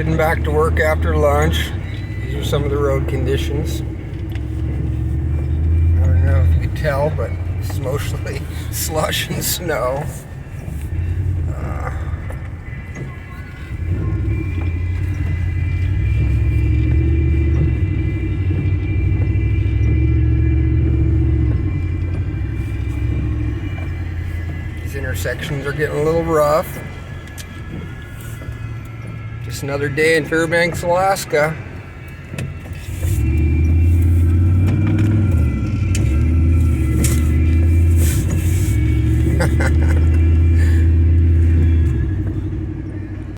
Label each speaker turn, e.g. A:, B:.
A: Heading back to work after lunch. These are some of the road conditions. I don't know if you could tell, but it's mostly slush and snow. These intersections are getting a little rough. Just another day in Fairbanks, Alaska.